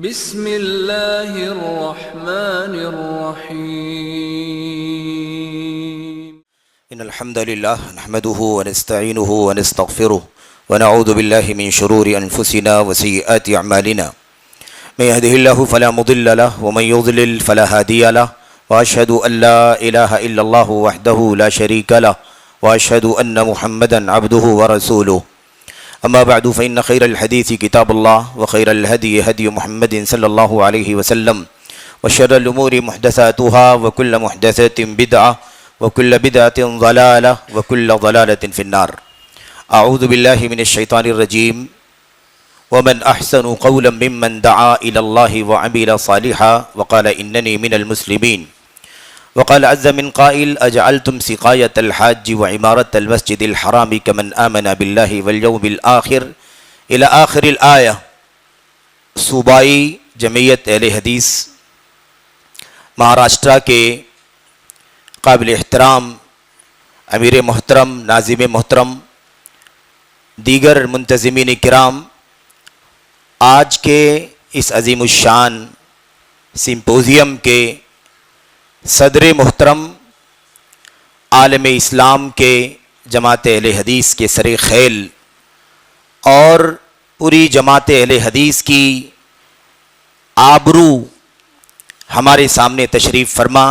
بسم اللہ الرحمن الرحیم ان الحمد للہ نحمده ونستعینه ونستغفره ونعوذ باللہ من شرور انفسنا وسیئات اعمالنا من يهده الله فلا مضل له ومن يضلل فلا هادي له واشهد ان لا اله الا الله وحده لا شريك له واشهد ان محمدا عبده ورسوله اما بعد فان خير الحديث كتاب الله وخير الهدي هدي محمد صلى الله عليه وسلم وشر الامور محدثاتها وكل محدثة بدعة وكل بدعة ضلالة وكل ضلالة في النار. اعوذ بالله من الشيطان الرجيم. ومن احسن قولا ممن دعا الى الله وعمل صالحا وقال انني من المسلمين. وقال عز من قائل اجعلتم سقاية الحاج وعمارة المسجد الحرام كمن آمن بالله واليوم الآخر الى آخر الآية. صوبائی جمعیت اہل حدیث مہاراشٹرا کے قابل احترام امیر محترم، ناظم محترم، دیگر منتظمین کرام، آج کے اس عظیم الشان سمپوزیم کے صدر محترم، عالم اسلام کے جماعت اہل حدیث کے سر خیل اور پوری جماعت اہل حدیث کی آبرو ہمارے سامنے تشریف فرما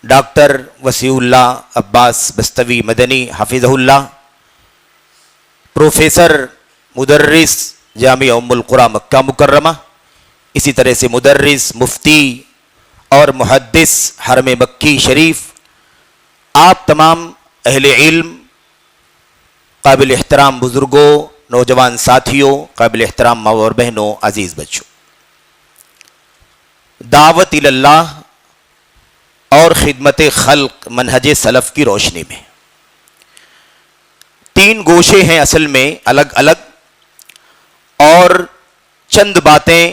ڈاکٹر وسیع اللہ عباس بستوی مدنی حفظہ اللہ، پروفیسر مدرس جامعہ ام القریٰ مکہ مکرمہ، اسی طرح سے مدرس، مفتی اور محدث حرم مکی شریف، آپ تمام اہل علم، قابل احترام بزرگوں، نوجوان ساتھیوں، قابل احترام ماں اور بہنوں، عزیز بچوں، دعوت اللہ اور خدمت خلق منہج سلف کی روشنی میں تین گوشے ہیں اصل میں الگ الگ، اور چند باتیں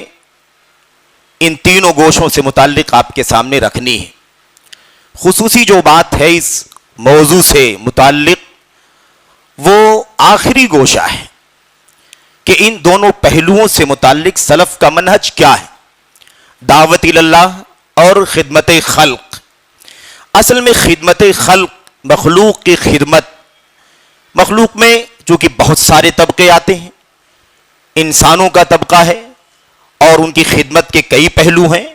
ان تینوں گوشوں سے متعلق آپ کے سامنے رکھنی ہے. خصوصی جو بات ہے اس موضوع سے متعلق وہ آخری گوشہ ہے کہ ان دونوں پہلوؤں سے متعلق سلف کا منہج کیا ہے، دعوت اللہ اور خدمت خلق. اصل میں خدمت خلق مخلوق کی خدمت، مخلوق میں چونکہ بہت سارے طبقے آتے ہیں، انسانوں کا طبقہ ہے اور ان کی خدمت کے کئی پہلو ہیں،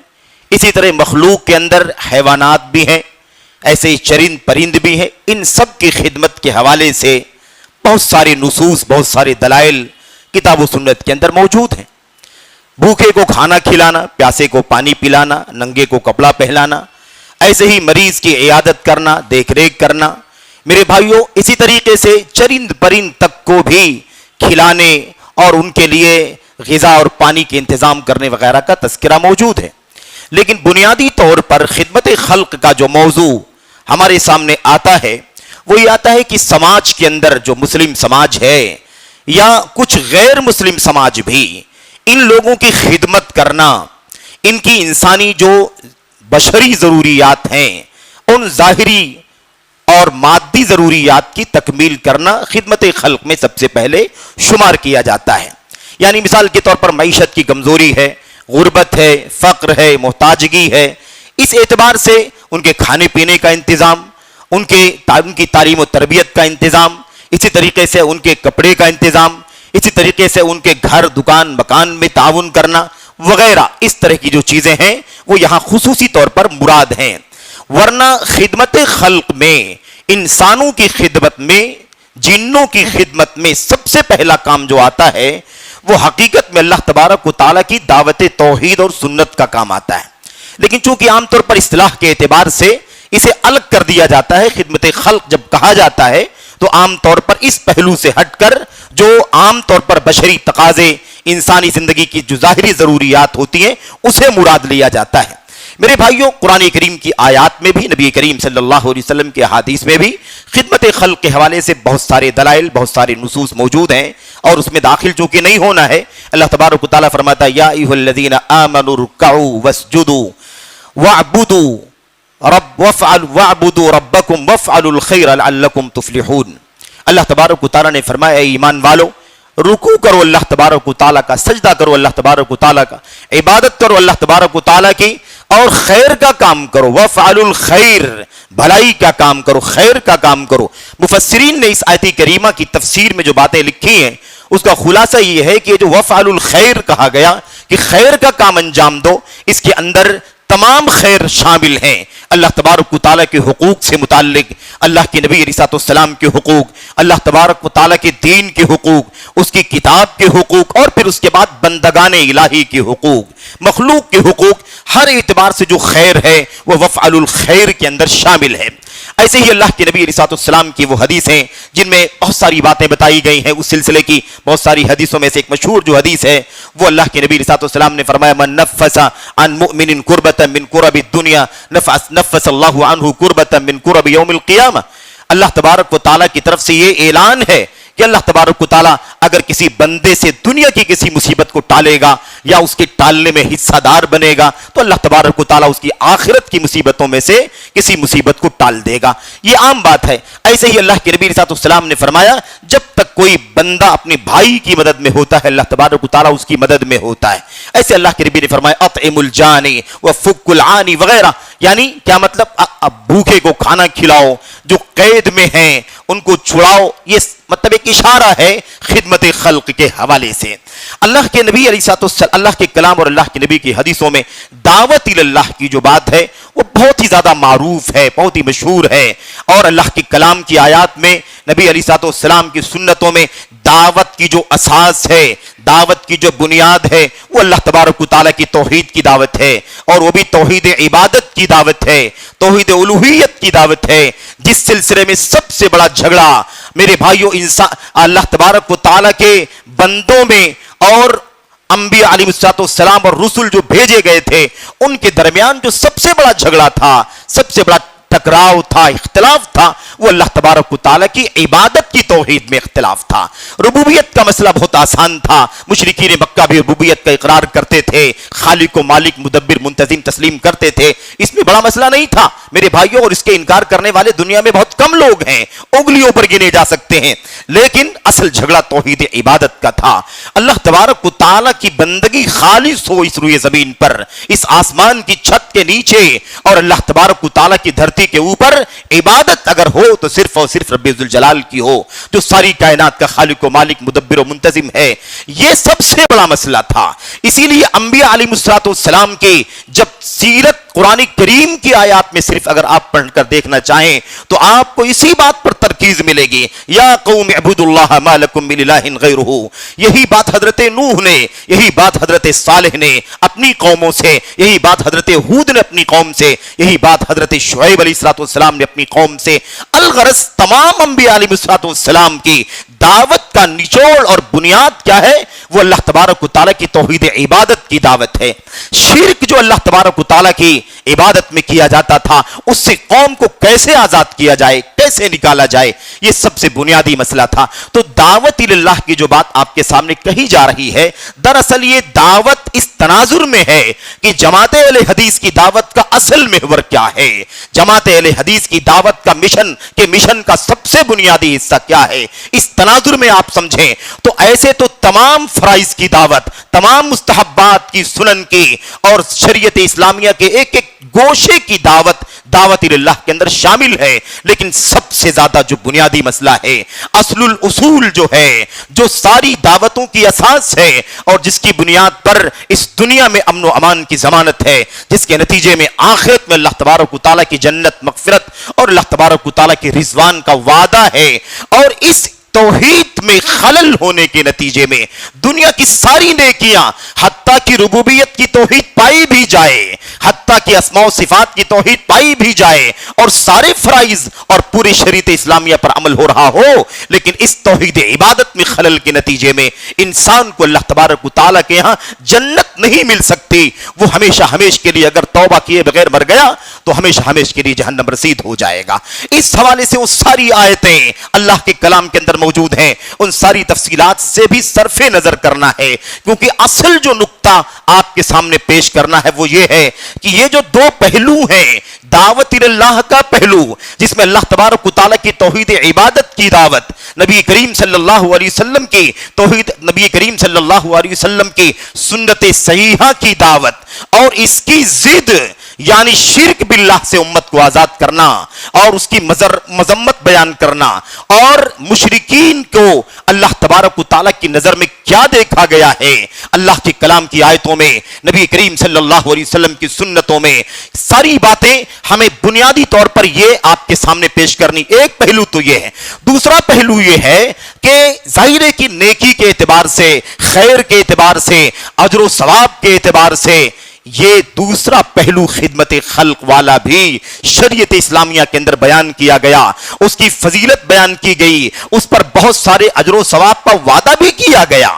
اسی طرح مخلوق کے اندر حیوانات بھی ہیں، ایسے ہی چرند پرند بھی ہیں. ان سب کی خدمت کے حوالے سے بہت سارے نصوص، بہت سارے دلائل کتاب و سنت کے اندر موجود ہیں. بھوکے کو کھانا کھلانا، پیاسے کو پانی پلانا، ننگے کو کپڑا پہلانا، ایسے ہی مریض کی عیادت کرنا، دیکھ ریکھ کرنا. میرے بھائیوں، اسی طریقے سے چرند پرند تک کو بھی کھلانے اور ان کے لیے غذا اور پانی کے انتظام کرنے وغیرہ کا تذکرہ موجود ہے. لیکن بنیادی طور پر خدمت خلق کا جو موضوع ہمارے سامنے آتا ہے وہ یہ آتا ہے کہ سماج کے اندر جو مسلم سماج ہے یا کچھ غیر مسلم سماج بھی، ان لوگوں کی خدمت کرنا، ان کی انسانی جو بشری ضروریات ہیں ان ظاہری اور مادی ضروریات کی تکمیل کرنا خدمت خلق میں سب سے پہلے شمار کیا جاتا ہے. یعنی مثال کے طور پر معیشت کی کمزوری ہے، غربت ہے، فقر ہے، محتاجگی ہے، اس اعتبار سے ان کے کھانے پینے کا انتظام، ان کی تعلیم و تربیت کا انتظام، اسی طریقے سے ان کے کپڑے کا انتظام، اسی طریقے سے ان کے گھر، دکان، مکان میں تعاون کرنا وغیرہ، اس طرح کی جو چیزیں ہیں وہ یہاں خصوصی طور پر مراد ہیں. ورنہ خدمت خلق میں، انسانوں کی خدمت میں، جنوں کی خدمت میں سب سے پہلا کام جو آتا ہے وہ حقیقت میں اللہ تبارک و تعالیٰ کی دعوت توحید اور سنت کا کام آتا ہے. لیکن چونکہ عام طور پر اصطلاح کے اعتبار سے اسے الگ کر دیا جاتا ہے، خدمت خلق جب کہا جاتا ہے تو عام طور پر اس پہلو سے ہٹ کر جو عام طور پر بشری تقاضے، انسانی زندگی کی جو ظاہری ضروریات ہوتی ہیں اسے مراد لیا جاتا ہے. میرے بھائیوں، قرآن کریم کی آیات میں بھی، نبی کریم صلی اللہ علیہ وسلم کے احادیث میں بھی خدمت خلق کے حوالے سے بہت سارے دلائل، بہت سارے نصوص موجود ہیں، اور اس میں داخل چونکہ نہیں ہونا ہے، اللہ تبارک و تعالیٰ فرماتا ہے یا ایھا الذین آمنوا ارکعوا واسجدوا واعبدوا ربکم وافعلوا الخیر لعلکم تفلحون. اللہ تبارک و تعالیٰ نے فرمایا اے ایمان والو، रुकू करो अल्लाह तबारक व तआला का, सजदा करो अल्लाह तबारक व तआला का, इबादत करो अल्लाह तबारक व तआला की, और खैर का काम करो। वफ़अलुल खैर, भलाई का काम करो, खैर का काम करो। मुफस्सिरीन ने इस आयत करीमा की तफसीर में जो बातें लिखी हैं उसका खुलासा ये है कि जो वफ़अलुल खैर कहा गया कि खैर का काम अंजाम दो, इसके अंदर तमाम खैर शामिल हैं। अल्लाह तबारक व तआला के हुकूक से मुताल्लिक, अल्लाह के नबी अलैहिस्सलाम के हुकूक, अल्लाह तबारक व तआला के दीन के हुकूक, उसकी किताब के हुकूक, और फिर उसके बाद बंदगाने इलाही के हुकूक, मखलूक के हुकूक, हर एतबार से जो खैर है वह वफ़अलुल खैर के अंदर शामिल है। ऐसे ही अल्लाह के नबी अलैहिस्सलाम की वो हदीस हैं जिनमें बहुत सारी बातें बताई गई हैं। उस सिलसिले की बहुत सारी हदीसों में से एक मशहूर जो हदीस है वो अल्लाह के नबी अलैहिस्सलाम ने फरमाया, मन नफ़्फ़सा अन मुमिनिन कुर्बतन मिन कुरबि दुनिया नफ़्फ़सल्लाहु अन्हु कुर्बतन मिन कुरबि यौमिल क़ियामह। अल्लाह तबारक व तआला की तरफ से ये ऐलान है कि अल्लाह तबारक व तआला अगर किसी बंदे से दुनिया की किसी मुसीबत को टालेगा या उसके टालने में हिस्सादार बनेगा तो अल्लाह तबारक व तआला उसकी आखिरत की मुसीबतों में से किसी मुसीबत को टाल देगा। ये आम बात है। ऐसे ही अल्लाह के नबी सल्लल्लाहु ने फरमाया, जब तक कोई बंदा अपने भाई की मदद में होता है अल्लाह तबारक व तआला उसकी मदद में होता है। ऐसे अल्लाह के नबी ने फरमाया, अतइमुल जानी व फुक्कुल आनी वगैरह, यानी क्या मतलब, भूखे को खाना खिलाओ, जो कैद में हैं उनको छुड़ाओ। ये मतलब एक इशारा है खिदमत खल्क के हवाले से। अल्लाह के नबी अल्लाह के कलाम और अल्लाह के नबी की हदीसों में दावत इल्लाह की जो बात है वो बहुत ही ज्यादा मारूफ है, बहुत ही मशहूर है। और अल्लाह के कलाम की आयात में, नबी अलैहिस्सलाम की सुन्नतों में दावत की जो असास है, दावत की जो बुनियाद है वो अल्लाह तबारक व तआला की तौहीद की दावत है, और वो भी तौहीद इबादत की दावत है, तौहीद उलूहियत की दावत है, जिस सिलसिले में सबसे बड़ा झगड़ा मेरे भाइयों इंसान अल्लाह तबारक व तआला के बंदों में और अंबिया अलैहिस्सलाम और रसूल जो भेजे गए थे उनके दरमियान जो सबसे बड़ा झगड़ा था, सबसे बड़ा टकराव था, इख्तिलाफ था, वो अल्लाह तबारक व तआला की इबादत की तौहीद में इख्तिलाफ था। रुबूबियत का मसला बहुत आसान था। मुशरिकीन मक्का भी रुबूबियत का इकरार करते थे, खालिक व मालिक मुदब्बिर मुंतजिम तस्लीम करते थे, इसमें बड़ा मसला नहीं था मेरे भाइयों। और इसके इनकार करने वाले दुनिया में बहुत कम लोग हैं, उंगलियों पर गिने जा सकते हैं। लेकिन असल झगड़ा तौहीद इबादत का था। अल्लाह तबारक व तआला की बंदगी खालिस हो इस रुए जमीन पर, इस आसमान की छत के नीचे, और अल्लाह तबारक व तआला की धरती के ऊपर इबादत अगर हो तो सिर्फ और सिर्फ रब्बे जुल जलाल की हो, जो सारी कायनात का खालिक व मालिक मुदब्बिर व मुंतजिम है। यह सबसे बड़ा मसला था। इसीलिए अंबिया अलैहिस्सलाम की जब सीरत कुरान करीम की आयत में सिर्फ अगर आप पढ़कर देखना चाहें तो आपको इसी बात पर तरकीज मिलेगी, या कौम अबुदुल्लाह मा लकुम मिन इलाहिन गैरुहु। यही बात हजरत नूह ने, यही बात हजरत सालेह ने अपनी कौमों से, यही बात हजरत हूद ने अपनी कौम से, यही बात हजरत शुएब अलैहिस्सलाम ने अपनी कौम से। अलगरज तमाम अंबिया अलैहिस्सलाम की दावत का निचोड़ और बुनियाद क्या है? वो अल्लाह तबारक व तआला की तौहीद इबादत की दावत है। शिर्क जो अल्लाह तबारक व तआला की इबादत में किया जाता था, उससे कौम को कैसे आजाद किया जाए, कैसे निकाला जाए, ये सबसे बुनियादी मसला था। तो दावत इल्लाह की जो बात आपके सामने कही जा रही है, दरअसल ये दावत इस तनाजुर में है कि जमात अहले हदीस की दावत का असल महवर क्या है, जमात अहले हदीस की दावत का मिशन का सबसे बुनियादी हिस्सा क्या है। इस तनाजुर में आप समझें तो ऐसे तो तमाम फराइज की दावत, तमाम मुस्तहब्बात की, सुनन की और शरीयत इस्लामिया के एक एक गोशे की दावत इल्लाह के अंदर शामिल है। लेकिन सबसे ज्यादा जो बुनियादी मसला है, असलुल उसूल जो है, जो सारी दावतों की असास है और जिसकी बुनियाद पर इस दुनिया में अमन व अमान की जमानत है, जिसके नतीजे में आखिरत में अल्लाह तबारक व तआला की जन्नत, मगफिरत और अल्लाह तबारक व तआला की रिजवान का वादा है। और इस तौहीद में खलल होने के नतीजे में दुनिया की सारी नेकियां, हत्ता की रुबूबियत की तौहीद पाई भी जाए, हत्ता की अस्मा व सिफात की तौहीद पाई भी जाए और सारे फराइज और पूरी शरीयत इस्लामिया पर अमल हो रहा हो, लेकिन इस तौहीद इबादत में खलल के नतीजे में इंसान को अल्लाह तबारक व तआला के यहां जन्नत नहीं मिल सकती। वो हमेशा हमेश के लिए अगर तौबा किए बगैर मर गया तो हमेशा हमेश के लिए जहन्नम रसीद हो जाएगा। इस हवाले से वो सारी आयतें अल्लाह के कलाम के अंदर मौजूद हैं, उन सारी तफसीलात से भी सरफे नजर करना है, क्योंकि असल जो नुक्ता आपके सामने पेश करना है वो ये है कि ये जो दो पहलू हैं दावत इल्लाह का पहलू, जिसमें अल्लाह तबारक व तआला की तौहीद इबादत की दावत, नबी करीम सल्लल्लाहु अलैहि वसल्लम की तौहीद, नबी करीम सल्लल्लाहु अलैहि वसल्लम की सुन्नत सहीहा की दावत, और इसकी जिद यानी शिर्क बिल्लाह से उम्मत को आजाद करना और उसकी मजम्मत बयान करना, और मुशरिकीन को अल्लाह तबारक व तआला की नजर में क्या देखा गया है, अल्लाह के कलाम की आयतों में, नबी करीम सल्लल्लाहु अलैहि वसल्लम की सुन्नतों में, सारी बातें हमें बुनियादी तौर पर ये आपके सामने पेश करनी। एक पहलू तो ये है। दूसरा पहलू ये है कि जाहिर है कि नेकी के एतबार से, खैर के एतबार से, अजर सवाब के एतबार से, ये दूसरा पहलू खिदमत खल्क वाला भी शरीयत इस्लामिया के अंदर बयान किया गया, उसकी फजीलत बयान की गई, उस पर बहुत सारे अजर सवाब का वादा भी किया गया।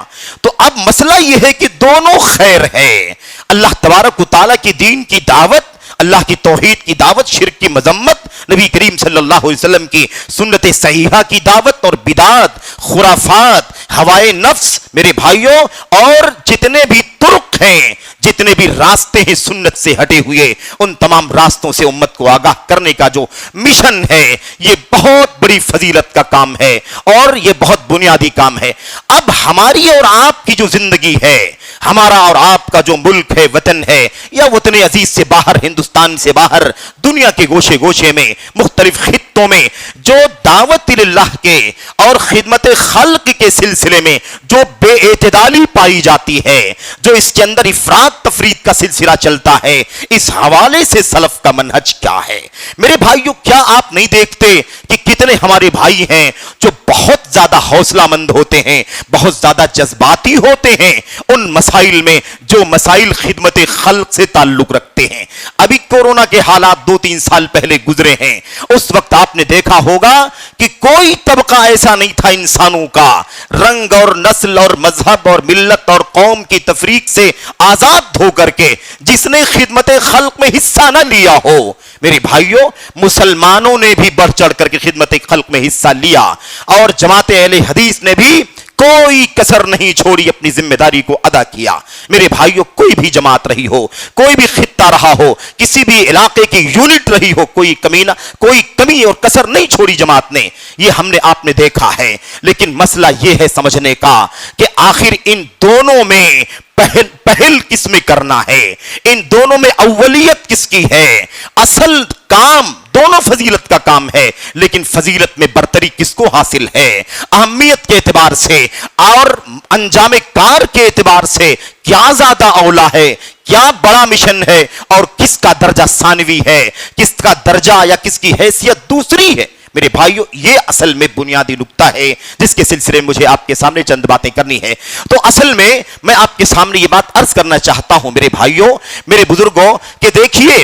तो अब मसला यह है कि दोनों खैर है, अल्लाह तबारक व तआला की दीन की दावत, अल्लाह की तौहीद की दावत, शिर्क की मजम्मत, नबी करीम सल्लल्लाहु अलैहि वसल्लम की सुन्नत सहीहा की दावत, और बिदात, खुराफात, हवाए नफ्स, मेरे भाइयों, और जितने भी तुर्क हैं, जितने भी रास्ते हैं सुन्नत से हटे हुए, उन तमाम रास्तों से उम्मत को आगाह करने का जो मिशन है, ये बहुत बड़ी फजीलत का काम है और ये बहुत बुनियादी काम है। अब हमारी और आपकी जो जिंदगी है, हमारा और आपका जो मुल्क है, वतन है, या वतन अजीज से बाहर, हिंदुस्तान से बाहर, दुनिया के गोशे गोशे में, मुख्तलिफ खित्तों में जो दावत इल्लाह के और खिदमत खल्क के सिलसिले में जो बेएतदाली पाई जाती है, जो इसके अंदर इफरात तफरीद का सिलसिला चलता है, इस हवाले से सलफ का मनहज क्या है? मेरे भाइयों, क्या आप नहीं देखते कि कितने हमारे भाई हैं जो बहुत ज्यादा हौसलामंद होते हैं, बहुत ज्यादा जज्बाती होते हैं उन मसाइल में जो मसाइल खिदमत खल्क से ताल्लुक रखते हैं। अभी कोरोना के हालात 2-3 साल पहले गुजरे हैं, उस वक्त आपने देखा होगा कि कोई तबका ऐसा नहीं था इंसानों का, रंग और नस्ल और मजहब और मिल्लत और कौम की तफरीक से आजाद होकर के, जिसने खिदमत खल्क में हिस्सा न लिया हो। मेरे भाइयों, मुसलमानों ने भी बढ़ चढ़ करके खिदमत खल्क में हिस्सा लिया, और जमात अहले हदीस ने भी कोई कसर नहीं छोड़ी, अपनी जिम्मेदारी को अदा किया। मेरे भाइयों, कोई भी जमात रही हो, कोई भी खित्ता रहा हो, किसी भी इलाके की यूनिट रही हो, कोई कमी और कसर नहीं छोड़ी जमात ने, ये हमने आपने देखा है। लेकिन मसला ये है समझने का कि आखिर इन दोनों में पहल किस में करना है, इन दोनों में अव्वलियत किसकी है? असल काम दोनों फजीलत का काम है, लेकिन फजीलत में बरतरी किसको हासिल है? अहमियत के एतबार से और अंजाम कार के एतबार से क्या ज्यादा औला है, क्या बड़ा मिशन है, और किसका दर्जा सानवी है, किसका दर्जा या किसकी हैसियत दूसरी है? मेरे भाइयों, ये असल में बुनियादी नुक्ता है जिसके सिलसिले में मुझे आपके सामने चंद बातें करनी है। तो असल में मैं आपके सामने ये बात अर्ज करना चाहता हूं मेरे भाइयों, मेरे बुजुर्गों, कि देखिए,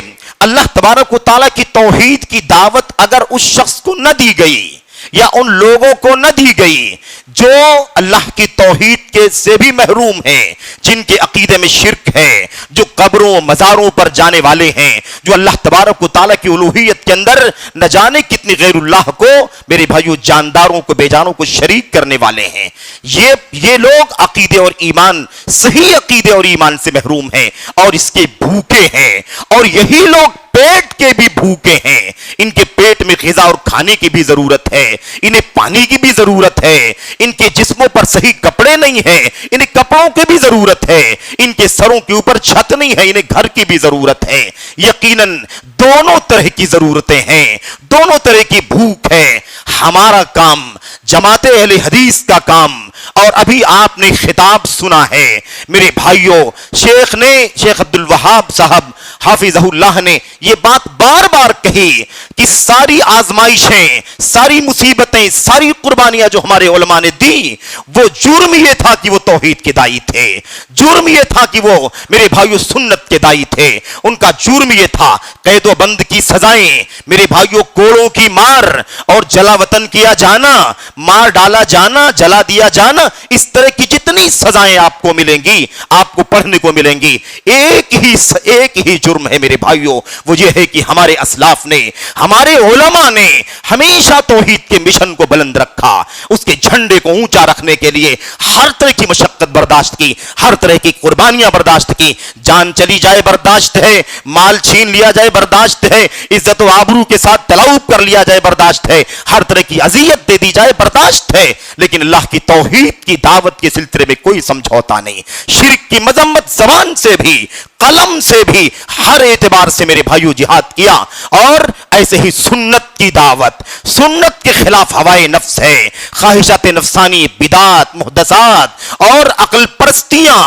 अल्लाह तबारक व तआला की तौहीद की दावत अगर उस शख्स को न दी गई या उन लोगों को न दी गई जो अल्लाह की तौहीद के से भी महरूम हैं, जिनके अकीदे में शिर्क है, जो कब्रों मज़ारों पर जाने वाले हैं, जो अल्लाह तबारक व तआला की उलूहियत के अंदर न जाने कितनी गैरुल्लाह को, मेरे भाइयों, जानदारों को, बेजानों को शरीक करने वाले हैं। ये लोग अकीदे और ईमान, सही अकीदे और ईमान से महरूम हैं और इसके भूखे हैं, और यही लोग पेट के भी भूखे हैं। इनके पेट में ग़िज़ा और खाने की भी जरूरत है, इन्हें पानी की भी जरूरत है, इनके जिस्मों पर सही कपड़े नहीं हैं, इन्हें कपड़ों की भी जरूरत है, इनके सरों के ऊपर छत नहीं है, इन्हें घर की भी जरूरत है। यकीनन दोनों तरह की जरूरतें हैं, दोनों तरह की भूख है। हमारा काम, जमात अहले हदीस का काम, और अभी आपने खिताब सुना है मेरे भाइयों, शेख अब्दुल वहाब साहब हाफिज़हुल्लाह ने यह बात बार बार कही कि सारी आजमाइशें, सारी मुसीबतें, सारी कुर्बानियां जो हमारे उलमा ने दी, वो जुर्म यह था कि वो तौहीद के दाई थे, जुर्म यह था कि वो, मेरे भाइयों, सुन्नत के दाई थे। उनका जुर्म यह था कैदो बंद की सजाएं, मेरे भाइयों, कोड़ों की मार और जला वतन किया जाना, मार डाला जाना, जला दिया जाना, इस तरह की जितनी सजाएं आपको मिलेंगी, आपको पढ़ने को मिलेंगी, एक ही जुर्म है मेरे भाइयों, वो ये है कि हमारे असलाफ ने, हमारे उलमा ने हमेशा तौहीद के मिशन को बुलंद रखा, उसके झंडे को ऊंचा रखने के लिए हर तरह की मशक्कत बर्दाश्त की, हर तरह की कुर्बानियां बर्दाश्त की। जान चली जाए बर्दाश्त है, माल छीन लिया जाए बर्दाश्त है, इज्जत व आबरू के साथ तलाउब कर लिया जाए बर्दाश्त है, हर तरह की अजियत दे दी जाए बर्दाश्त है, लेकिन अल्लाह की तौहीद की दावत के सिलसिले में कोई समझौता नहीं। शिर्क की मजम्मत जबान से भी, कलम से भी, हर एतबार से मेरे भाइयों जिहाद किया। और ऐसे ही सुन्नत की दावत, सुन्नत के खिलाफ हवाए नफ्स है, ख्वाहिशात नफसानी, बिदात, मुहदसात और अक्ल परस्तियां,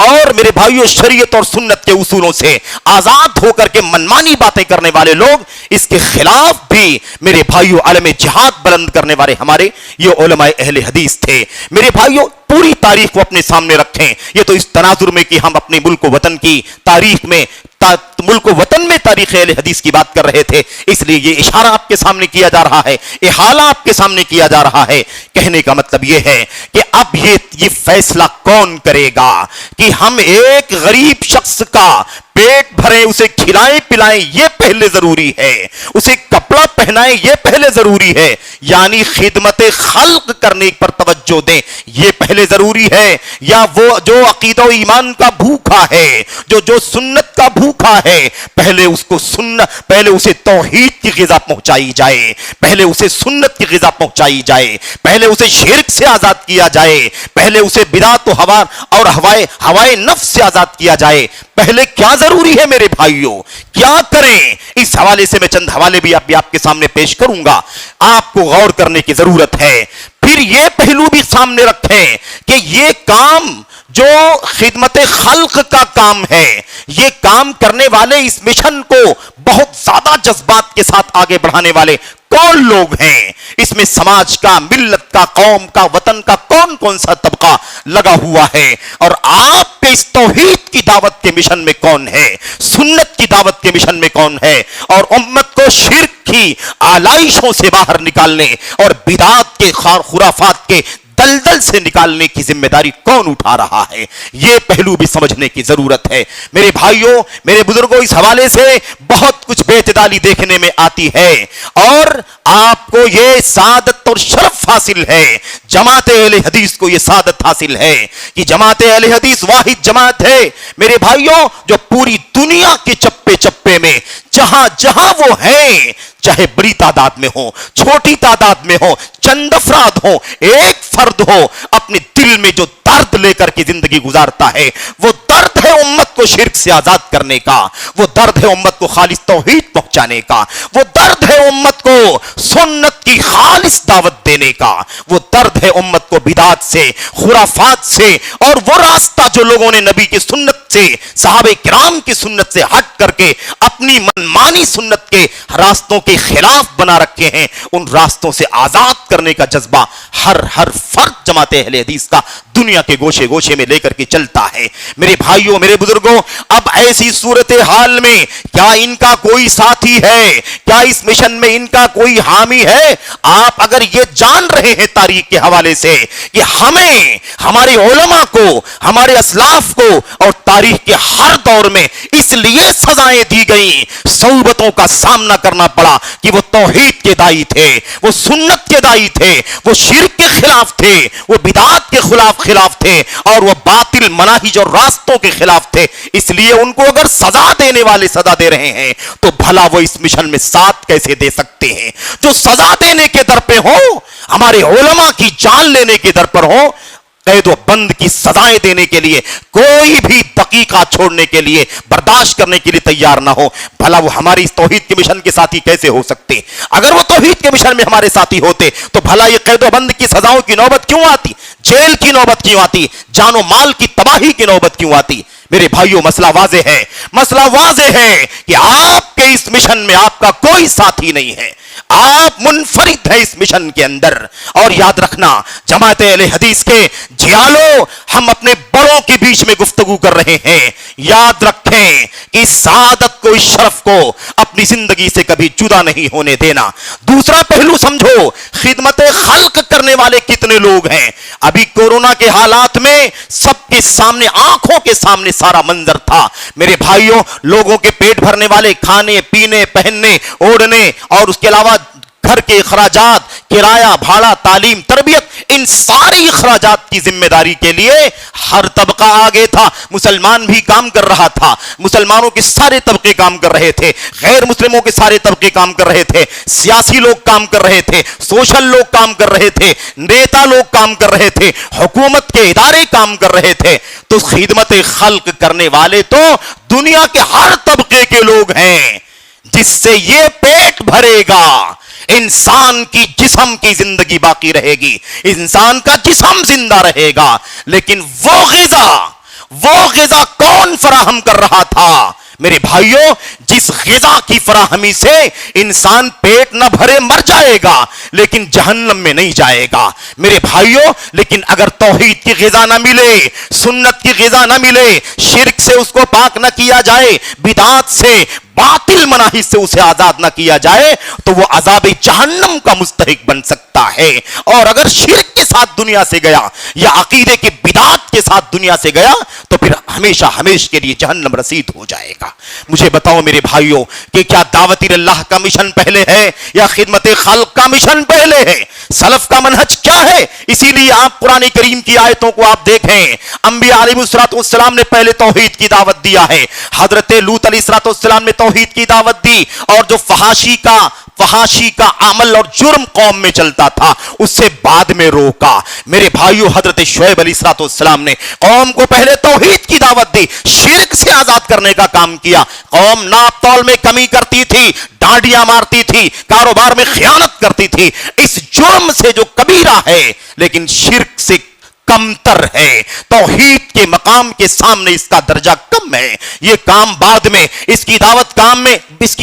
और मेरे भाइयों शरीयत और सुन्नत के उसूलों से आजाद होकर के मनमानी बातें करने वाले लोग, इसके खिलाफ भी मेरे भाइयों अलम जिहाद बुलंद करने वाले हमारे ये उलमाए अहले हदीस थे। मेरे भाइयों पूरी तारीख को अपने सामने रखें। ये तो इस तनाजुर में कि हम अपने मुल्क वतन की तारीख में, मुल्क वतन में तारीख अहले हदीस की बात कर रहे थे, इसलिए ये इशारा आपके सामने किया जा रहा है, इहाला आपके सामने किया जा रहा है। कहने का मतलब ये है कि अब ये फैसला कौन करेगा कि हम एक गरीब शख्स का पेट भरें, उसे खिलाएं पिलाएं, ये पहले जरूरी है, उसे कपड़ा पहनाएं, ये पहले जरूरी है, यानी खिदमत खल्क करने पर तवज्जो दें, ये पहले जरूरी है, या वो जो अकीदा और ईमान का भूखा है, जो सुन्नत का भूखा है, पहले उसको पहले उसे तौहीद की ग़िज़ा पहुंचाई जाए, पहले उसे सुन्नत की ग़िज़ा पहुंचाई जाए, पहले उसे शिर्क से आजाद किया जाए, पहले उसे बिदात और हवाए नफ्स से आजाद किया जाए। पहले क्या जरूरी है मेरे भाइयों, क्या करें? इस हवाले से मैं चंद हवाले भी आपके सामने पेश करूंगा, आपको गौर करने की जरूरत है। फिर यह पहलू भी सामने रखें कि यह काम जो खिदमत खल्क का काम है, ये काम करने वाले, इस मिशन को बहुत ज्यादा जज्बात के साथ आगे बढ़ाने वाले कौन लोग हैं? इसमें समाज का, मिल्लत का, कौम का, वतन का कौन कौन सा तबका लगा हुआ है? और आपके इस तौहीद की दावत के मिशन में कौन है? सुन्नत की दावत के मिशन में कौन है? और उम्मत को शिर्क की आलाइशों से बाहर निकालने और बिदात के, खुराफात के दलदल से निकालने की जिम्मेदारी कौन उठा रहा है? यह पहलू भी समझने की जरूरत है। मेरे भाइयों, मेरे बुजुर्गों, इस हवाले से बहुत कुछ बेतदाली देखने में आती है और आपको यह सादत और शरफ हासिल है, जमात अहले हदीस को यह सादत हासिल है कि जमात अहले हदीस वाहिद जमात है मेरे भाइयों, जो पूरी दुनिया के चप्पे चप्पे में जहां जहां वो हैं, चाहे बड़ी तादाद में हो, छोटी तादाद में हो, चंद अफराद हो, एक फर्द हो, अपने दिल में जो दर्द लेकर के जिंदगी गुजारता है, वो दर्द है उम्मत को शिर्क से आजाद करने का, वो दर्द है उम्मत को खालिस तौहीद पहुंचाने का, वो दर्द है उम्मत को सुन्नत की खालिस दावत देने का, वो दर्द है उम्मत को बिदात से, खुराफात से, और वो रास्ता जो लोगों ने नबी की सुन्नत से, सहाबे किराम की सुन्नत से हट करके अपनी मनमानी सुन्नत के रास्तों के खिलाफ बना रखे हैं, उन रास्तों से आजाद करने का जज्बा हर फर्द जमात अहले हदीस का दुनिया के गोशे गोशे में लेकर के चलता है। मेरे भाइयों, मेरे बुजुर्गों, अब ऐसी सूरत हाल में क्या इनका कोई साथी है? क्या इस मिशन में इनका कोई हामी है? आप अगर ये जान रहे हैं तारीख के हवाले से कि हमें, हमारे उलमा को, हमारे असलाफ को और तारीख के हर दौर में इसलिए सजाएं दी गई, सऊबतों का सामना करना पड़ा कि वो तौहीद के दाई थे, वो सुन्नत के दाई थे, वो शिर्क के खिलाफ थे, वो बिदात के खिलाफ थे, और वो बातिल मनाहिज और रास्तों के खिलाफ थे। इसलिए उनको अगर सजा देने वाले सजा दे रहे हैं, तो भला वो इस मिशन में साथ कैसे दे सकते हैं? जो सजा देने के दर पे हो, हमारे उलमा की जान लेने के दर पर हो, कैद व बंद की सजाएं देने के लिए कोई भी दकीका छोड़ने के लिए, बर्दाश्त करने के लिए तैयार ना हो, भला वो हमारी इस तौहीद के मिशन के साथी कैसे हो सकते? अगर वो तौहीद के मिशन में हमारे साथी होते तो भला ये कैद व बंद की सजाओं की नौबत क्यों आती? जेल की नौबत क्यों आती? जानो माल की तबाही की नौबत क्यों आती? मेरे भाइयों, मसला वाज़ेह है, मसला वाज़ेह है कि आपके इस मिशन में आपका कोई साथी नहीं है, आप मुनफरिद हैं इस मिशन के अंदर। और याद रखना, जमात अहले हदीस के जियालो, हम अपने बड़ों के बीच में गुफ्तगू कर रहे हैं, याद रखें कि सादत को को, इस शरफ को अपनी जिंदगी से कभी जुदा नहीं होने देना। दूसरा पहलू समझो, खिदमत खल्क करने वाले कितने लोग हैं। अभी कोरोना के हालात में सबके सामने, आंखों के सामने सारा मंजर था मेरे भाइयों। लोगों के पेट भरने वाले, खाने पीने, पहनने ओढ़ने और उसके अलावा घर के अखराजात, किराया, भाड़ा, तालीम, तरबियत, इन सारी अखराजात की जिम्मेदारी के लिए हर तबका आगे था। मुसलमान भी काम कर रहा था, मुसलमानों के सारे तबके काम कर रहे थे, गैर मुस्लिमों के सारे तबके काम कर रहे थे, सियासी लोग काम कर रहे थे, सोशल लोग काम कर रहे थे, नेता लोग काम कर रहे थे, हुकूमत के इदारे काम कर रहे थे। तो खिदमत खल्क करने वाले तो दुनिया के हर तबके के लोग हैं। जिससे ये पेट भरेगा, इंसान की जिस्म की जिंदगी बाकी रहेगी, इंसान का जिस्म जिंदा रहेगा, लेकिन वो गिजा कौन फराहम कर रहा था मेरे भाइयों? जिस गिजा की फराहमी से इंसान पेट न भरे मर जाएगा लेकिन जहन्नम में नहीं जाएगा मेरे भाइयों। लेकिन अगर तौहीद की गिजा न मिले, सुन्नत की गिजा न मिले, शिर्क से उसको पाक न किया जाए, बिदात से, बातिल मनाही से उसे आजाद ना किया जाए, तो वो अजाब जहन्नम का मुस्तहिक बन सकता है। और अगर शिर्क के साथ दुनिया से गया या अकीदे की बिदात के साथ दुनिया से गया तो फिर हमेशा हमेश के लिए जहन्नम रसीद हो जाएगा। मुझे बताओ मेरे भाइयों कि क्या दावत अल्लाह का मिशन पहले है या खिदमत खल्क का मिशन पहले है? सलफ का मनहज क्या है? इसीलिए आप कुरान करीम की आयतों को आप देखें, अंबिया अलैहिस्सलाम ने पहले तौहीद की दावत दिया है, हजरत लूत अलैहिस्सलाम ने तौहीद की दावत दी, और जो फहाशी का अमल और जुर्म कौम में चलता था उससे बाद में रोका। मेरे भाइयों, हजरत शुएब अलैहिस्सलाम ने कौम को पहले तौहीद की दावत दी, शिर्क से आजाद करने का काम किया। कौम नाप तौल में कमी करती थी, डांडियां मारती थी, कारोबार में खियानत करती थी। इस जुर्म से जो कबीरा है लेकिन शिर्क से कमतर है, तौहीद के मकाम के सामने इसका दर्जा कम है। यह काम बाद में, इसकी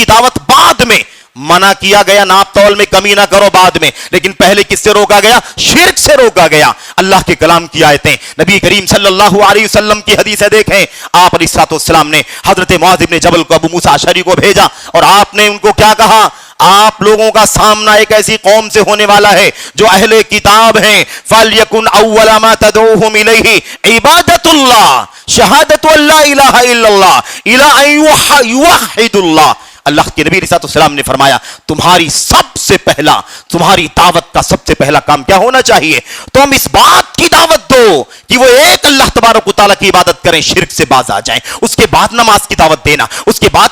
दावत बाद में मना किया गया, नाप तौल में कमी ना करो बाद में, लेकिन पहले किससे रोका गया? शिर्क से रोका गया। अल्लाह के कलाम की आयतें, नबी करीम सल्लल्लाहु अलैहि वसल्लम की हदीसें देखें। आप अलैहिस्सलाम ने हजरत मुआज़ इब्न जबल को, अबू मूसा अशअरी को भेजा और आपने उनको क्या कहा? आप लोगों का सामना एक ऐसी कौम से होने वाला है जो अहले किताब हैं। फलयकुन अव्वल मा तदऊहुम इलैहि इबादतुल्लाह शहादतु अल्ला इलाहा इल्लल्लाह इला अन युवहिदुल्लाह। अल्लाह के नबी सल्लल्लाहु ने फरमाया, तुम्हारी दावत का सबसे पहला काम क्या होना चाहिए? तुम इस बात की दावत दो कि वो एक अल्लाह तबारक व तआला की इबादत करें, शिर्क से बाज आ जाएं। उसके बाद नमाज की दावत देना, उसके बाद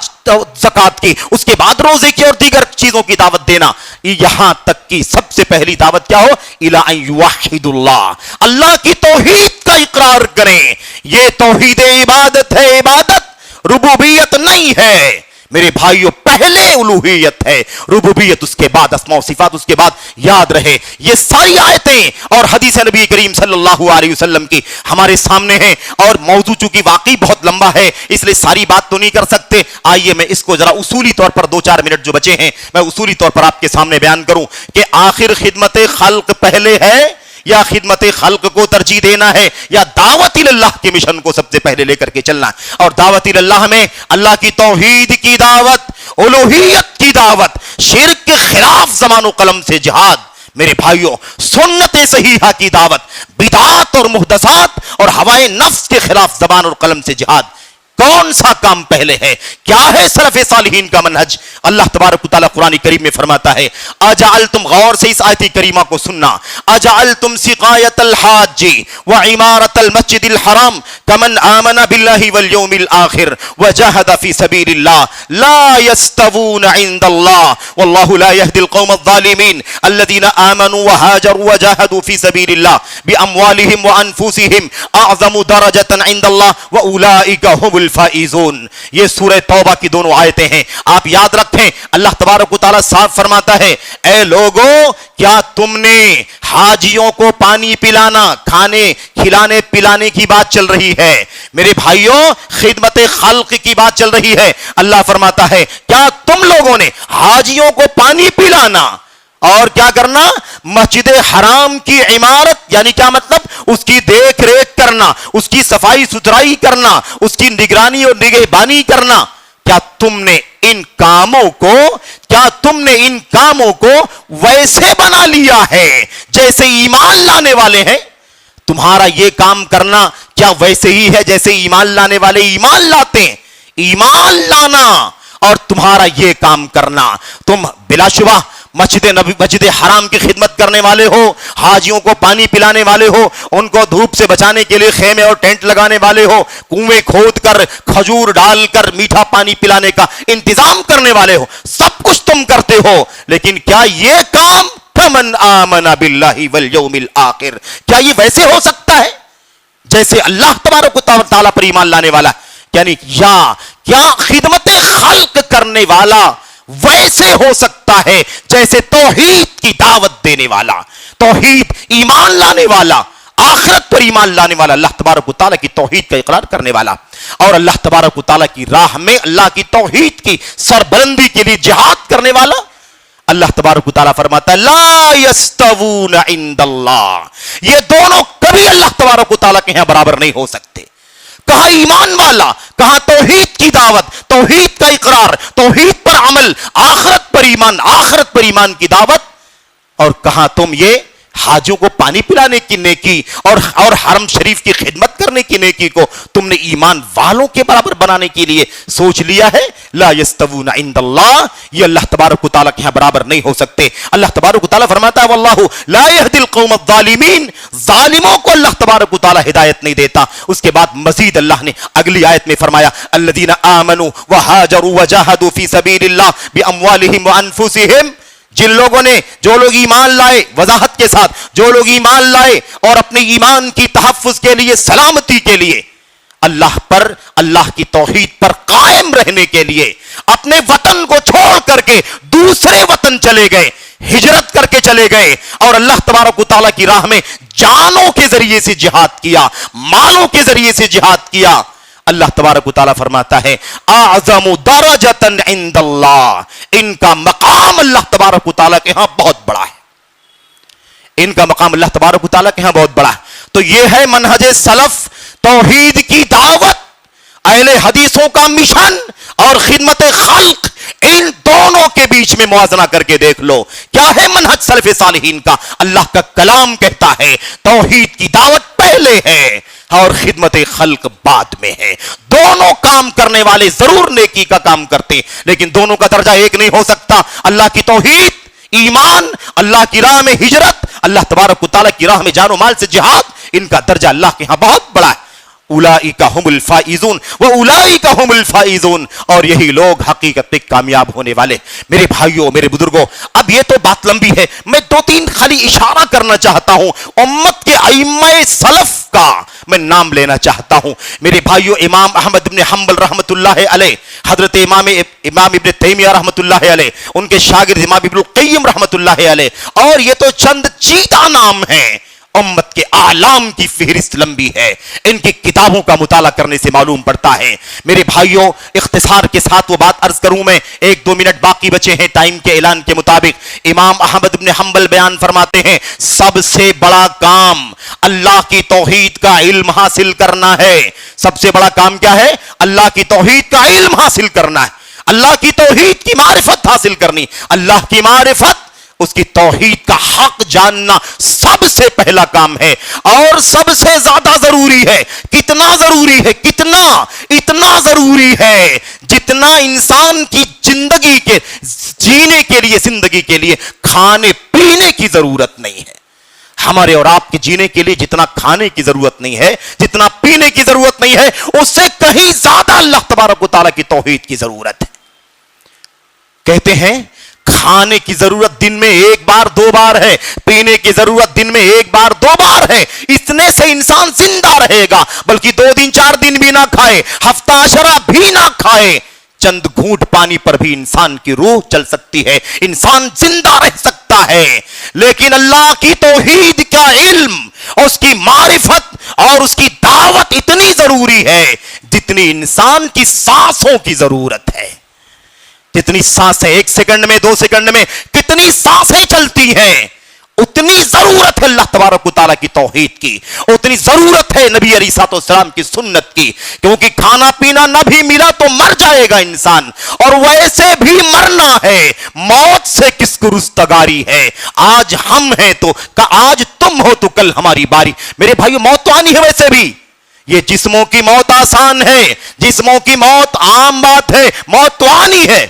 ज़कात की, उसके बाद रोजे की और दीगर चीजों की दावत देना। यहां तक कि सबसे पहली दावत क्या हो? इला अन युवहिदुल्लाह, अल्लाह की तौहीद का इकरार करें। यह तौहीद इबादत है, इबादत रुबूबियत नहीं है मेरे भाइयों। पहले उलूहियत है, रुबूबियत उसके बाद अस्मा व सिफात, उसके बाद याद रहे ये सारी आयतें और हदीस नबी करीम सल्लल्लाहु अलैहि वसल्लम की हमारे सामने हैं। और मौजू चूंकि वाकई बहुत लंबा है इसलिए सारी बात तो नहीं कर सकते। आइए मैं इसको जरा उसूली तौर पर 2-4 मिनट जो बचे हैं मैं उसूली तौर पर आपके सामने बयान करूं कि आखिर खिदमत खल्क पहले है या खिदमत खल्क को तरजीह देना है या दावत अल्लाह के मिशन को सबसे पहले लेकर के चलना। और दावत अल्लाह में अल्लाह की तौहीद की दावत, उलूहियत की दावत, शिर्क के खिलाफ ज़बान कलम से जिहाद मेरे भाइयों, सुन्नत सहीहा की दावत, बिदात और मुहदसात और हवाए नफ्स के खिलाफ ज़बान और कलम से जिहाद। कौन सा काम पहले है? क्या है सलफ़े सालिहीन का मनहज? अल्लाह तबारक व तआला कुरान करीम में फरमाता है, अजअलतुम, गौर से इस आयत करीमा को सुनना, अजअलतुम सिकायतल हाजी व इमारतल मस्जिदिल हराम कमन आमना बिल्लाहि वल यौमिल आखिर व जहद फी सबीलिल्लाह ला यस्तवून इंदल्लाह वल्लाहु ला यहदिल कौमज़ ज़ालिमीन अल्लज़ीना आमनू व हाजरू व जाहदू फी सबीलिल्लाह बिअमवालिहिम व अनफुसिहिम अअज़मु दरजतन इंदल्लाह व उलाइका हुमुल फाइजून। ये सूरह तौबा की दोनों आयतें हैं। आप याद रखें, अल्लाह तबारक व तआला साफ फरमाता है, ए लोगों, क्या तुमने हाजियों को पानी पिलाना, खाने खिलाने पिलाने की बात चल रही है मेरे भाइयों, खिदमत खल्क की बात चल रही है। अल्लाह फरमाता है, क्या तुम लोगों ने हाजियों को पानी पिलाना और क्या करना? मस्जिद हराम की इमारत, यानी क्या मतलब? उसकी देख रेख करना, उसकी सफाई सुथराई करना, उसकी निगरानी और निगहबानी करना। क्या तुमने इन कामों को वैसे बना लिया है जैसे ईमान लाने वाले हैं? तुम्हारा यह काम करना क्या वैसे ही है जैसे ईमान लाने वाले ईमान लाते हैं? ईमान लाना और तुम्हारा यह काम करना, तुम बिलाशुबा मस्जिद हराम की खिदमत करने वाले हो, हाजियों को पानी पिलाने वाले हो, उनको धूप से बचाने के लिए खेमे और टेंट लगाने वाले हो, कुएं खोद कर खजूर डालकर मीठा पानी पिलाने का इंतजाम करने वाले हो, सब कुछ तुम करते हो, लेकिन क्या यह काम फमन आमना बिल्लाहि वल यौमिल आखिर, क्या ये वैसे हो सकता है जैसे अल्लाह तबारक व तआला पर ईमान लाने वाला? यानी या क्या खिदमत खल्क करने वाला वैसे हो सकता है जैसे तौहीद की दावत देने वाला, तौहीद ईमान लाने वाला, आखिरत पर ईमान लाने वाला, अल्लाह तबारक व तआला की तौहीद का इकरार करने वाला और अल्लाह तबारक व तआला की राह में अल्लाह की तौहीद की सरबलंदी के लिए जिहाद करने वाला? अल्लाह तबारक व तआला फरमाता है ला यस्तवून इंदल्लाह, ये दोनों कभी अल्लाह तबारक व तआला के यहां बराबर नहीं हो सकते। कहा ईमान वाला, कहा तौहीद की दावत, तौहीद का इकरार, तौहीद पर अमल, आखिरत पर ईमान की दावत, और कहा तुम ये हाजियों को पानी पिलाने की नेकी और हरम शरीफ की खिदमत करने की नेकी को तुमने ईमान वालों के बराबर बनाने के लिए सोच लिया है। ला यस्तवूना इंदल्लाह, ये अल्लाह तबारक व तआला के यहां बराबर नहीं हो सकते। अल्लाह तबारक व तआला फरमाता है वल्लाहु ला यहदिल कौमज़ ज़ालिमीन, जालिमों को अल्लाह तबारक व तआला हिदायत नहीं देता। उसके बाद मजीद अल्लाह ने अगली आयत में फरमाया अल्लज़ीना आमनू व हाजरू व जाहदू फी सबीलिल्लाह बिअमवालिहिम व अनफुसिहिम, जिन लोगों ने, जो लोग ईमान लाए, वजाहत के साथ, जो लोग ईमान लाए और अपने ईमान की तहफ्फुज के लिए, सलामती के लिए अल्लाह पर, अल्लाह की तौहीद पर कायम रहने के लिए अपने वतन को छोड़ करके दूसरे वतन चले गए, हिजरत करके चले गए और अल्लाह तबारक व तआला की राह में जानों के जरिए से जिहाद किया, मालों के जरिए से जिहाद किया, अल्लाह तबारक व तआला फरमाता है आज़मु दरजतन इंदल्लाह, इनका मकाम अल्लाह तबारक व तआला के यहां बहुत बड़ा है, इनका मकाम अल्लाह तबारक व तआला के यहां बहुत बड़ा है। तो यह है मनहज सलफ, तौहीद की दावत, अहले हदीसों का मिशन और खिदमत खल्क, इन दोनों के बीच में मुआजना करके देख लो क्या है मनहज सलफ़े सालिहीन का। अल्लाह का कलाम कहता है तौहीद की दावत पहले है और खिदमत खल्क बाद में है। दोनों काम करने वाले जरूर नेकी का काम करते, लेकिन दोनों का दर्जा एक नहीं हो सकता। अल्लाह की तौहीद, ईमान, अल्लाह की राह में हिजरत, अल्लाह तबारक व तआला की राह में जानो माल से जिहाद, इनका दर्जा अल्लाह के यहां बहुत बड़ा है। उलाइका हुमुल फाइजून व उलाइका हुमुल फाइजून, और यही लोग हकीकत में कामयाब होने वाले। मेरे भाइयों, मेरे बुजुर्गों, अब ये तो बात लंबी है, मैं दो तीन खाली इशारा करना चाहता हूं। उम्मत के अइम्मे सलफ का मैं नाम लेना चाहता हूं। मेरे भाइयों, इमाम अहमद इब्न हंबल रहमतुल्लाह अलैह, हजरत इमाम इब्न तैमिया रहमतुल्लाह अलैह, उनके शागिर्द इमाम इब्नुल क़य्यिम रहमतुल्लाह अलैह, और ये तो चंद चीता नाम हैं। उम्मत के आलाम की फहरिस्त लंबी है, इनकी किताबों का मुताला करने से मालूम पड़ता है। मेरे भाइयों, इख्तिसार के साथ वो बात अर्ज करूं मैं, 1-2 मिनट बाकी बचे हैं टाइम के ऐलान के मुताबिक। इमाम अहमद इब्न हंबल बयान फरमाते हैं सबसे बड़ा काम अल्लाह की तौहीद का इल्म हासिल करना है। सबसे बड़ा काम क्या है? अल्लाह की तौहीद का इल्म हासिल करना है, अल्लाह की तौहीद की मारिफत हासिल करनी। अल्लाह की मारिफत, उसकी तौहीद का हक जानना सबसे पहला काम है और सबसे ज्यादा जरूरी है। कितना जरूरी है? कितना? इतना जरूरी है जितना इंसान की जिंदगी के जीने के लिए, जिंदगी के लिए खाने पीने की जरूरत नहीं है। हमारे और आपके जीने के लिए जितना खाने की जरूरत नहीं है, जितना पीने की जरूरत नहीं है, उससे कहीं ज्यादा अल्लाह तबारक व तआला की तौहीद की जरूरत है। कहते हैं खाने की जरूरत दिन में 1 बार 2 बार है, पीने की जरूरत दिन में 1 बार 2 बार है। इतने से इंसान जिंदा रहेगा, बल्कि 2 दिन 4 दिन भी ना खाए, हफ्ता अशरा भी ना खाए, चंद घूंट पानी पर भी इंसान की रूह चल सकती है, इंसान जिंदा रह सकता है। लेकिन अल्लाह की तौहीद का इल्म, उसकी मारिफत और उसकी दावत इतनी जरूरी है जितनी इंसान की सांसों की जरूरत है। जितनी सांसें 1 सेकंड में, 2 सेकंड में कितनी सांसें चलती हैं, उतनी जरूरत है अल्लाह तबारक व तआला की तौहीद की, उतनी जरूरत है नबी अलैहिस्सलाम की सुन्नत की, क्योंकि खाना पीना न भी मिला तो मर जाएगा इंसान, और वैसे भी मरना है, मौत से किसको रुस्तगारी है। आज हम हैं तो आज तुम हो तो कल हमारी बारी। मेरे भाइयों, मौत तो आनी है वैसे भी, ये जिस्मों की मौत आसान है, जिस्मों की मौत आम बात है, मौत तो आनी है,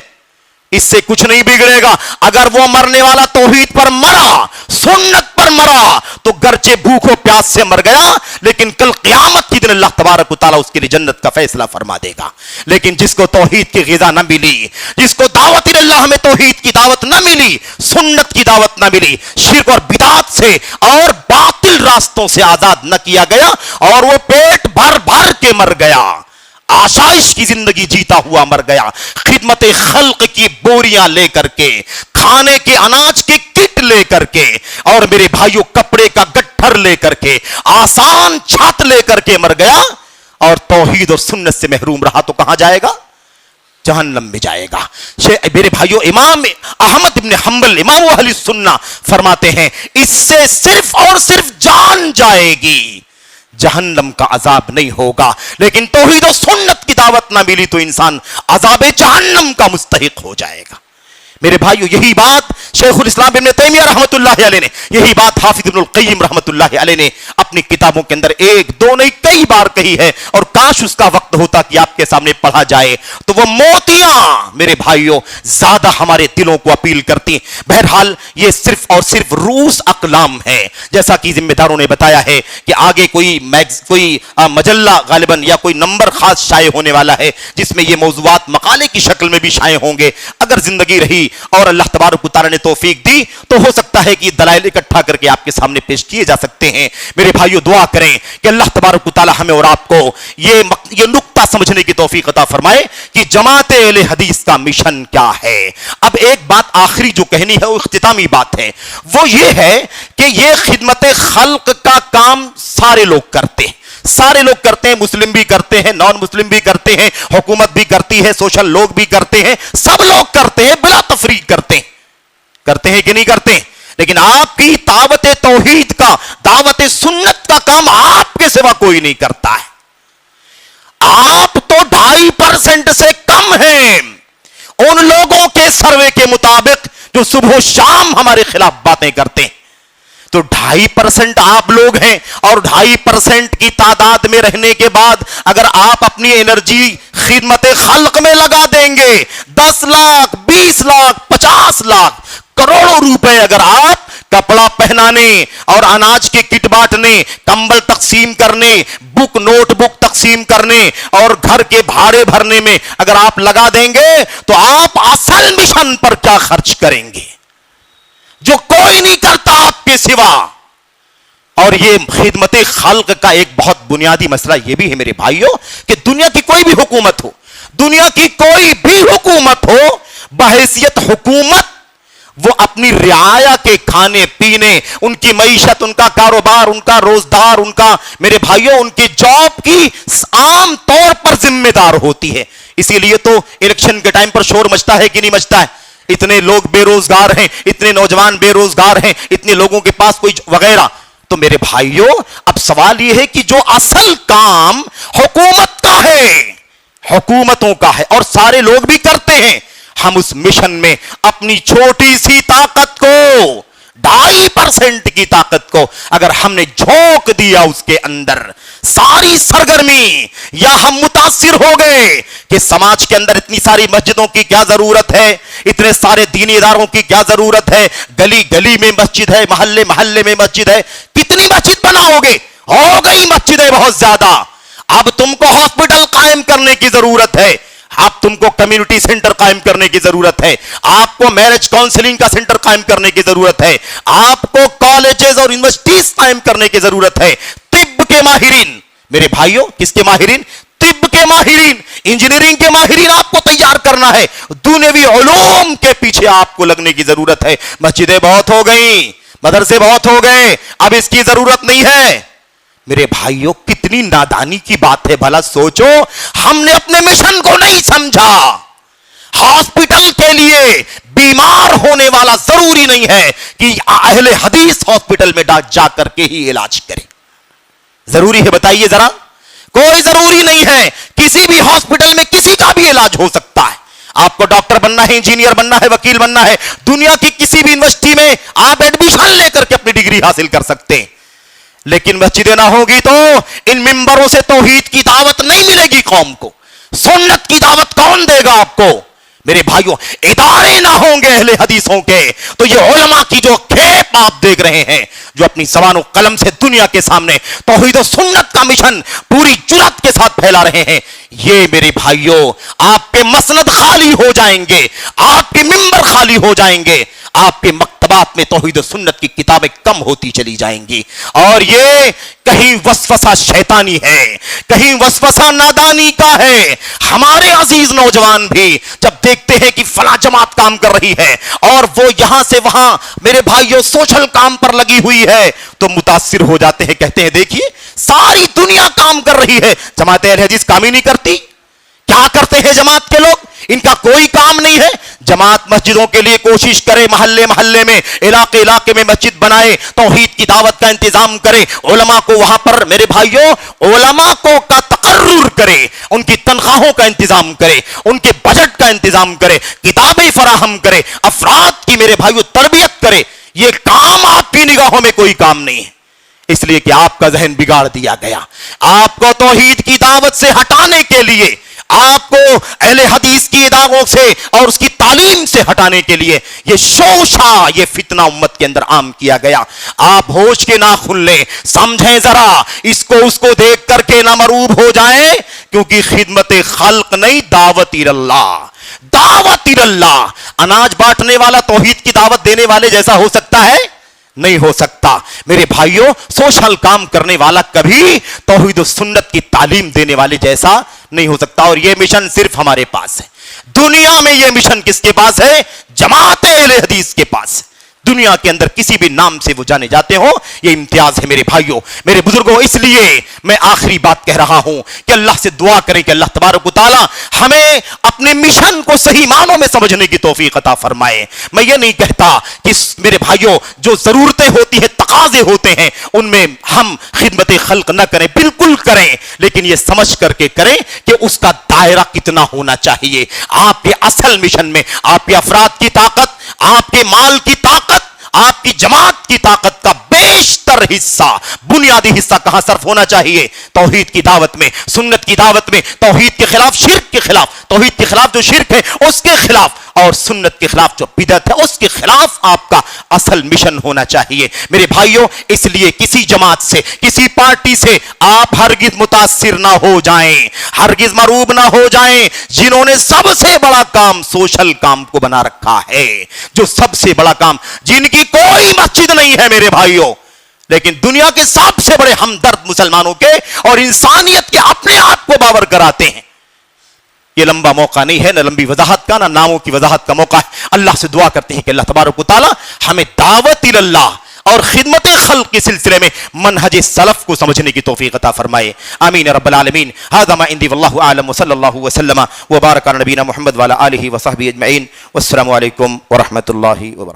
इससे कुछ नहीं बिगड़ेगा। अगर वो मरने वाला तौहीद पर मरा, सुन्नत पर मरा, तो गरचे भूखों प्यास से मर गया, लेकिन कल क़यामत के दिन अल्लाह तबारक व तआला उसके लिए जन्नत का फैसला फरमा देगा। लेकिन जिसको तौहीद की ग़िज़ा न मिली, जिसको दावत इल्लाह में तौहीद की दावत न मिली, सुन्नत की दावत न मिली, शिर्क और बिदात से और बातिल रास्तों से आजाद न किया गया, और वो पेट भर भर के मर गया, आशाइश की जिंदगी जीता हुआ मर गया, खिदमत खल्क की बोरियां लेकर के, खाने के अनाज की किट लेकर के, और मेरे भाइयों कपड़े का गट्ठर लेकर के, आसान छत लेकर के मर गया, और तौहीद और सुन्नत से महरूम रहा तो कहां जाएगा? जहन्नम में जाएगा। मेरे भाइयों, इमाम अहमद इब्न हंबल, इमाम अहले सुन्ना फरमाते हैं, इससे सिर्फ और सिर्फ जान जाएगी, जहन्नम का अजाब नहीं होगा। लेकिन तौहीद और सुन्नत की दावत ना मिली तो इंसान अजाब जहन्नम का मुस्तहिक हो जाएगा। मेरे भाइयों, यही बात शेखुल इस्लाम इब्न तैमिया रहमतुल्लाहि अलैह ने, यही बात हाफिज इब्नुल क़य्यिम रहमतुल्लाहि अलैह ने अपनी किताबों के अंदर एक दो नहीं कई बार कही है, और काश उसका वक्त होता कि आपके सामने पढ़ा जाए तो वो मोतियां मेरे भाइयों ज्यादा हमारे दिलों को अपील करती। बहरहाल ये सिर्फ और सिर्फ रूस अकलाम है, जैसा कि जिम्मेदारों ने बताया है कि आगे कोई मजल्ला गालिबन या कोई नंबर खास शाये होने वाला है, जिसमें ये मौज़ूआत मकाले की शक्ल में भी शाये होंगे। अगर जिंदगी रही और अल्लाह तबारक व तआला ने तौफीक दी तो हो सकता है कि दलाइल इकट्ठा करके आपके सामने पेश किए जा सकते हैं। मेरे भाइयों, दुआ करें कि अल्लाह तबारक व तआला हमें और आपको ये नुक्ता समझने की तौफीक अता फरमाए कि जमात अहले हदीस का मिशन क्या है। अब एक बात आखिरी जो कहनी है वो इख्तितामी बात है, वो ये है कि ये खिदमत खल्क का काम सारे लोग करते हैं, सारे लोग करते हैं, मुस्लिम भी करते हैं, नॉन मुस्लिम भी करते हैं, हुकूमत भी करती है, सोशल लोग भी करते हैं, सब लोग करते हैं, बिला तफरीक करते हैं कि नहीं करते। लेकिन आपकी दावत तौहीद का, दावत सुन्नत का काम आपके सिवा कोई नहीं करता है। आप तो 2.5% से कम हैं उन लोगों के सर्वे के मुताबिक जो सुबह शाम हमारे खिलाफ बातें करते हैं। तो 2.5% आप लोग हैं, और 2.5% की तादाद में रहने के बाद अगर आप अपनी एनर्जी खिदमत खल्क में लगा देंगे, 10 लाख, 20 लाख, 50 लाख, करोड़ों रुपए अगर आप कपड़ा पहनाने और अनाज के किट बांटने, कंबल तकसीम करने, बुक नोटबुक तकसीम करने और घर के भाड़े भरने में अगर आप लगा देंगे, तो आप असल मिशन पर क्या खर्च करेंगे जो कोई नहीं करता आपके सिवा। और ये खिदमत खल्क का एक बहुत बुनियादी मसला यह भी है मेरे भाइयों कि दुनिया की कोई भी हुकूमत हो, दुनिया की कोई भी हुकूमत हो, बहैसियत हुकूमत वो अपनी रियाया के खाने पीने, उनकी मईशत, उनका कारोबार, उनका रोजगार, उनका मेरे भाइयों उनकी जॉब की आम तौर पर जिम्मेदार होती है। इसीलिए तो इलेक्शन के टाइम पर शोर मचता है कि नहीं मचता है, इतने लोग बेरोजगार हैं, इतने नौजवान बेरोजगार हैं, इतने लोगों के पास कोई वगैरह। तो मेरे भाइयों, अब सवाल यह है कि जो असल काम हुकूमत का है, हुकूमतों का है, और सारे लोग भी करते हैं, हम उस मिशन में अपनी छोटी सी ताकत को, 2.5% की ताकत को अगर हमने झोंक दिया उसके अंदर सारी सरगर्मी, या हम मुतासिर हो गए कि समाज के अंदर इतनी सारी मस्जिदों की क्या जरूरत है, इतने सारे दीनी इदारों की क्या जरूरत है, गली गली में मस्जिद है, मोहल्ले मोहल्ले में मस्जिद है, कितनी मस्जिद बनाओगे, हो गई मस्जिदें बहुत ज्यादा, अब तुमको हॉस्पिटल कायम करने की जरूरत है, अब तुमको कम्युनिटी सेंटर कायम करने की जरूरत है, आपको मैरिज काउंसलिंग का सेंटर कायम करने की जरूरत है, आपको कॉलेजेस और यूनिवर्सिटीज कायम करने की जरूरत है, तिब्ब के माहिरीन, मेरे भाइयों किसके माहिरीन, तिब्ब के माहिरीन, इंजीनियरिंग के माहिरीन आपको तैयार करना है, दुनियावी उलूम के पीछे आपको लगने की जरूरत है। मस्जिदें बहुत हो गई, मदरसे बहुत हो गए, अब इसकी जरूरत नहीं है। मेरे भाइयों, कितनी नादानी की बात है, भला सोचो, हमने अपने मिशन को नहीं समझा। हॉस्पिटल के लिए بیمار ہونے والا ضروری نہیں ہے کہ اہل حدیث ہاسپٹل میں جا کر کے ہی علاج کرے. ضروری ہے بتائیے ذرا؟ کوئی ضروری نہیں ہے. کسی بھی ہاسپٹل میں کسی کا بھی علاج ہو سکتا ہے. آپ کو ڈاکٹر بننا ہے, انجینئر بننا ہے, وکیل بننا ہے, دنیا کی کسی بھی یونیورسٹی میں آپ ایڈمیشن لے کر کے اپنی ڈگری حاصل کر سکتے ہیں. لیکن مسجدیں نہ ہوگی تو ان ممبروں سے توحید کی دعوت نہیں ملے گی قوم کو. سنت کی دعوت کون دے گا آپ کو؟ میرے بھائیوں, ادارے نہ ہوں گے اہل حدیثوں کے تو یہ علماء کی جو کھیپ آپ دیکھ رہے ہیں, جو اپنی زبان و قلم سے دنیا کے سامنے توحید و سنت کا مشن پوری جرات کے ساتھ پھیلا رہے ہیں, یہ میرے بھائیوں آپ کے مسند خالی ہو جائیں گے, آپ کے ممبر خالی ہو جائیں گے, آپ کے مکتبات میں توحید و سنت کی کتابیں کم ہوتی چلی جائیں گی. اور یہ کہیں وسوسہ شیطانی ہے, کہیں وسوسہ نادانی کا ہے. ہمارے عزیز نوجوان بھی جب دیکھتے ہیں کہ فلاں جماعت کام کر رہی ہے اور وہ یہاں سے وہاں میرے بھائیوں سوشل کام پر لگی ہوئی ہے تو متاثر ہو جاتے ہیں, کہتے ہیں دیکھیے ساری دنیا کام کر رہی ہے, جماعت اہل حدیث کام ہی نہیں کرتی. کیا کرتے ہیں جماعت کے لوگ؟ ان کا کوئی کام نہیں ہے. جماعت مسجدوں کے لیے کوشش کرے, محلے محلے میں, علاقے علاقے میں مسجد بنائے, توحید کی دعوت کا انتظام کرے, علماء کو وہاں پر میرے بھائیوں علماء کو کا تقرر کرے, ان کی تنخواہوں کا انتظام کرے, ان کے بجٹ کا انتظام کرے, کتابیں فراہم کرے, افراد کی میرے بھائیوں تربیت کرے. یہ کام آپ کی نگاہوں میں کوئی کام نہیں ہے, اس لیے کہ آپ کا ذہن بگاڑ دیا گیا. آپ کو توحید کی دعوت سے ہٹانے کے لیے, آپ کو اہل حدیث کی اداروں سے اور اس کی تعلیم سے ہٹانے کے لیے یہ شوشہ, یہ فتنہ امت کے اندر عام کیا گیا. آپ ہوش کے ناخن لیں, سمجھیں ذرا, اس کو دیکھ کر کے نہ مروب ہو جائیں, کیونکہ خدمت خلق نہیں, دعوت اللہ, دعوت اللہ. اناج بانٹنے والا توحید کی دعوت دینے والے جیسا ہو سکتا ہے؟ نہیں ہو سکتا. میرے بھائیوں سوشل کام کرنے والا کبھی توحید و سنت کی تعلیم دینے والے جیسا نہیں ہو سکتا. اور یہ مشن صرف ہمارے پاس ہے. دنیا میں یہ مشن کس کے پاس ہے؟ جماعت اہل حدیث کے پاس. دنیا کے اندر کسی بھی نام سے وہ جانے جاتے ہوں, یہ امتیاز ہے میرے بھائیوں, میرے بزرگوں. اس لیے میں آخری بات کہہ رہا ہوں کہ اللہ سے دعا کریں کہ اللہ تبارک و تعالی ہمیں اپنے مشن کو صحیح معنوں میں سمجھنے کی توفیق عطا فرمائے. میں یہ نہیں کہتا کہ میرے بھائیوں جو ضرورتیں ہوتی ہیں, تقاضے ہوتے ہیں, ان میں ہم خدمت خلق نہ کریں, بالکل کریں, لیکن یہ سمجھ کر کے کریں کہ اس کا دائرہ کتنا ہونا چاہیے. آپ کے اصل مشن میں آپ کے افراد کی طاقت, آپ کے مال کی طاقت, آپ کی جماعت کی طاقت کا بیشتر حصہ, بنیادی حصہ کہاں صرف ہونا چاہیے؟ توحید کی دعوت میں, سنت کی دعوت میں, توحید کے خلاف, شرک کے خلاف, توحید کے خلاف جو شرک ہے اس کے خلاف, اور سنت کے خلاف جو بدعت ہے اس کے خلاف آپ کا اصل مشن ہونا چاہیے میرے بھائیوں. اس لیے کسی جماعت سے, کسی پارٹی سے آپ ہرگز متاثر نہ ہو جائیں, ہرگز مروب نہ ہو جائیں, جنہوں نے سب سے بڑا کام سوشل کام کو بنا رکھا ہے, جو سب سے بڑا کام, جن کی کوئی مسجد نہیں ہے میرے بھائیوں, لیکن دنیا کے سب سے بڑے ہمدرد مسلمانوں کے اور انسانیت کے اپنے آپ کو باور کراتے ہیں. یہ لمبا موقع نہیں ہے, نہ لمبی وضاحت کا, نہ ناموں کی وضاحت کا موقع ہے. اللہ سے دعا کرتے ہیں کہ اللہ تبارک و تعالی ہمیں دعوت اللہ اور خدمت خلق کے سلسلے میں منہج سلف کو سمجھنے کی توفیق عطا فرمائے. آمین رب العالمین. ھذا ما عندي والله اعلم وصلی اللہ وسلم وبارک علی نبینا محمد وعلی آلہ وصحبہ اجمعین. والسلام علیکم ورحمۃ اللہ وبرکاتہ.